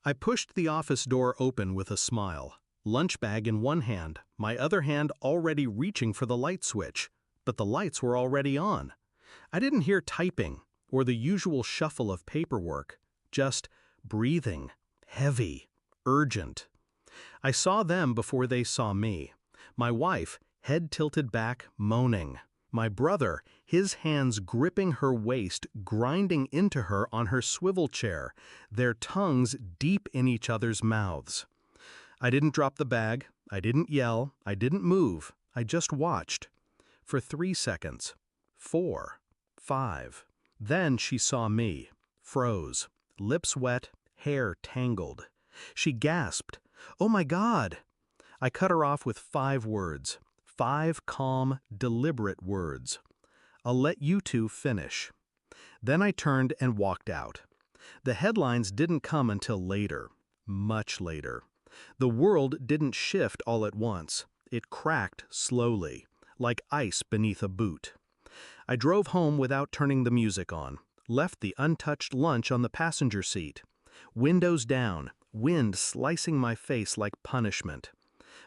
I pushed the office door open with a smile, lunch bag in one hand, my other hand already reaching for the light switch, but the lights were already on. I didn't hear typing or the usual shuffle of paperwork, just breathing, heavy, urgent. I saw them before they saw me. My wife, head tilted back, moaning. My brother, his hands gripping her waist, grinding into her on her swivel chair, their tongues deep in each other's mouths. I didn't drop the bag, I didn't yell, I didn't move, I just watched. For 3 seconds, 4, 5. Then she saw me, froze, lips wet, hair tangled. She gasped, "Oh my God!" I cut her off with 5 words. 5 calm, deliberate words. "I'll let you two finish." Then I turned and walked out. The headlines didn't come until later, much later. The world didn't shift all at once. It cracked slowly, like ice beneath a boot. I drove home without turning the music on, left the untouched lunch on the passenger seat. Windows down, wind slicing my face like punishment.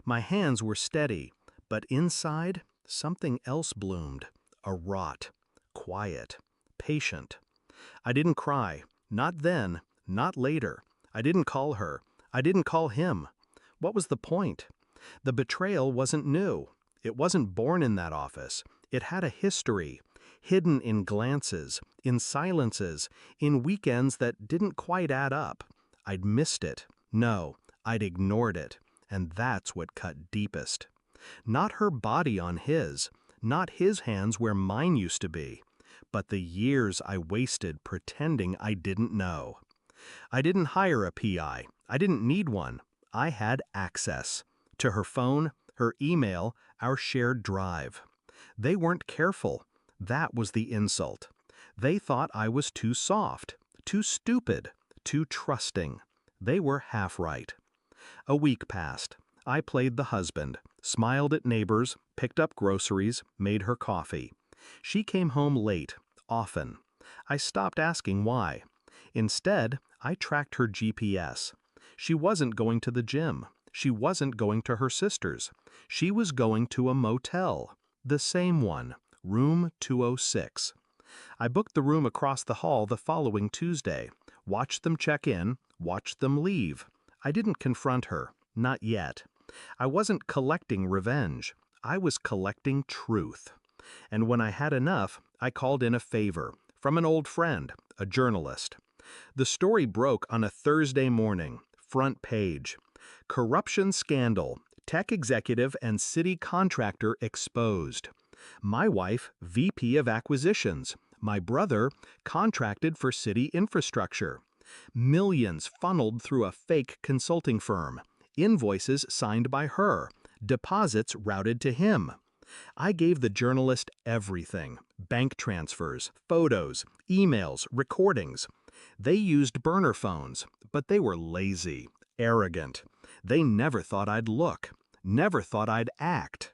My hands were steady, but inside, something else bloomed. A rot. Quiet. Patient. I didn't cry. Not then. Not later. I didn't call her. I didn't call him. What was the point? The betrayal wasn't new. It wasn't born in that office. It had a history, hidden in glances, in silences, in weekends that didn't quite add up. I'd missed it. No, I'd ignored it. And that's what cut deepest. Not her body on his, not his hands where mine used to be, but the years I wasted pretending I didn't know. I didn't hire a PI. I didn't need one. I had access to her phone, her email, our shared drive. They weren't careful. That was the insult. They thought I was too soft, too stupid, too trusting. They were half right. A week passed. I played the husband, smiled at neighbors, picked up groceries, made her coffee. She came home late, often. I stopped asking why. Instead, I tracked her GPS. She wasn't going to the gym. She wasn't going to her sister's. She was going to a motel. The same one, room 206. I booked the room across the hall the following Tuesday, watched them check in, watched them leave. I didn't confront her, not yet. I wasn't collecting revenge. I was collecting truth. And when I had enough, I called in a favor from an old friend, a journalist. The story broke on a Thursday morning, front page. Corruption scandal, tech executive and city contractor exposed. My wife, VP of acquisitions. My brother, contracted for city infrastructure. Millions funneled through a fake consulting firm. Invoices signed by her. Deposits routed to him. I gave the journalist everything. Bank transfers, photos, emails, recordings. They used burner phones, but they were lazy, arrogant. They never thought I'd look, never thought I'd act.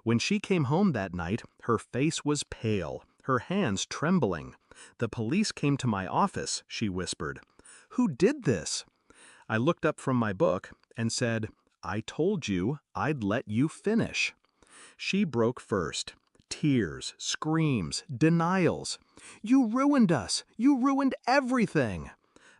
When she came home that night, her face was pale, her hands trembling. "The police came to my office," she whispered. "Who did this?" I looked up from my book and said, "I told you I'd let you finish." She broke first. Tears, screams, denials. "You ruined us! You ruined everything!"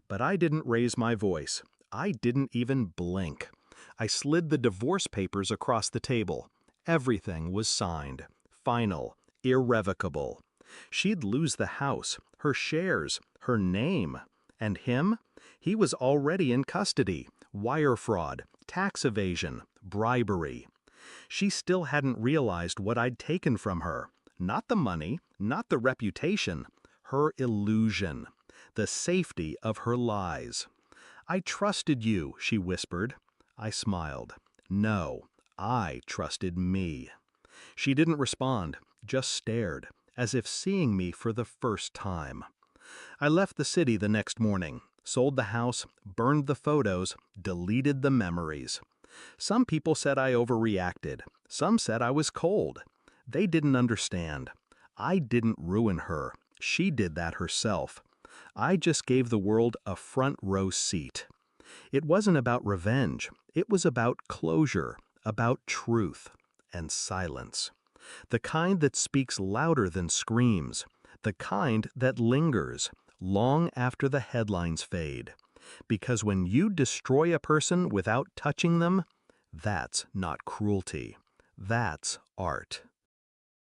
But I didn't raise my voice. I didn't even blink. I slid the divorce papers across the table. Everything was signed. Final. Irrevocable. She'd lose the house, her shares, her name. And him? He was already in custody. Wire fraud, tax evasion, bribery. She still hadn't realized what I'd taken from her. Not the money, not the reputation. Her illusion. The safety of her lies. "I trusted you," she whispered. I smiled. No, I trusted me. She didn't respond, just stared, as if seeing me for the first time. I left the city the next morning, sold the house, burned the photos, deleted the memories. Some people said I overreacted. Some said I was cold. They didn't understand. I didn't ruin her. She did that herself. I just gave the world a front row seat. It wasn't about revenge. It was about closure, about truth, and silence. The kind that speaks louder than screams. The kind that lingers long after the headlines fade. Because when you destroy a person without touching them, that's not cruelty. That's art.